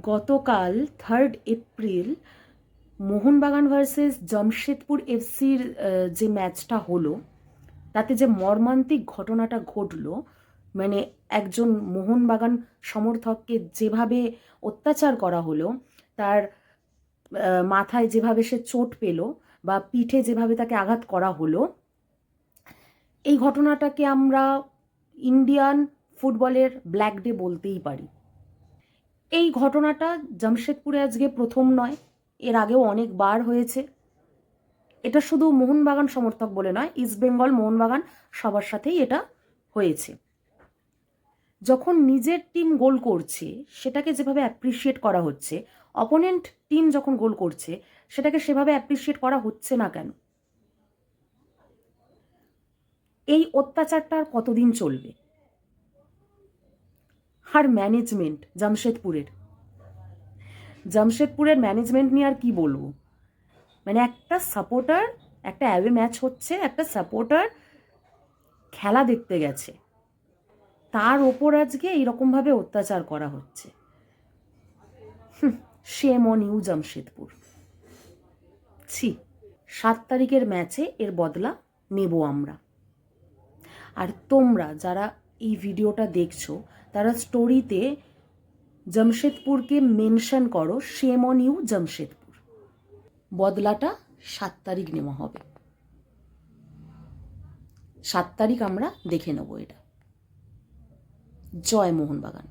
গতকাল 3rd April Mohun Bagan versus Jamshedpur এফসির যে ম্যাচটা হলো, তাতে যে মর্মান্তিক ঘটনাটা ঘটলো, মানে একজন মোহনবাগান সমর্থককে যেভাবে অত্যাচার করা হলো, তার মাথায় যেভাবে সে চোট পেল বা পিঠে যেভাবে তাকে আঘাত করা হলো, এই ঘটনাটাকে আমরা ইন্ডিয়ান ফুটবলের ব্ল্যাক ডে বলতেই পারি। এই ঘটনাটা জামশেদপুরে আজকে প্রথম নয়, এর আগেও অনেকবার হয়েছে। এটা শুধু মোহনবাগান সমর্থক বলে নয়, ইস্টবেঙ্গল, মোহনবাগান সবার সাথেই এটা হয়েছে। যখন নিজের টিম গোল করছে সেটাকে যেভাবে অ্যাপ্রিসিয়েট করা হচ্ছে, অপোনেন্ট টিম যখন গোল করছে সেটাকে সেভাবে অ্যাপ্রিসিয়েট করা হচ্ছে না কেন? এই অত্যাচারটা আর কতদিন চলবে? আর ম্যানেজমেন্ট জামশেদপুরের ম্যানেজমেন্ট নিয়ে আর কি বলবো? মানে একটা সাপোর্টার, একটা অ্যাওয়ে ম্যাচ হচ্ছে, একটা সাপোর্টার খেলা দেখতে গেছে, তার ওপর আজকে এইরকমভাবে অত্যাচার করা হচ্ছে। Shame on you Jamshedpur. ছি, 7 তারিখের ম্যাচে এর বদলা নেব আমরা। আর তোমরা যারা এই ভিডিওটা দেখছো, তারা স্টোরিতে জামশেদপুরকে মেনশন করো, শেম অন ইউ জামশেদপুর। বদলাটা 7 তারিখ নেওয়া হবে। 7 তারিখ আমরা দেখে নেব এটা। জয় মোহনবাগান।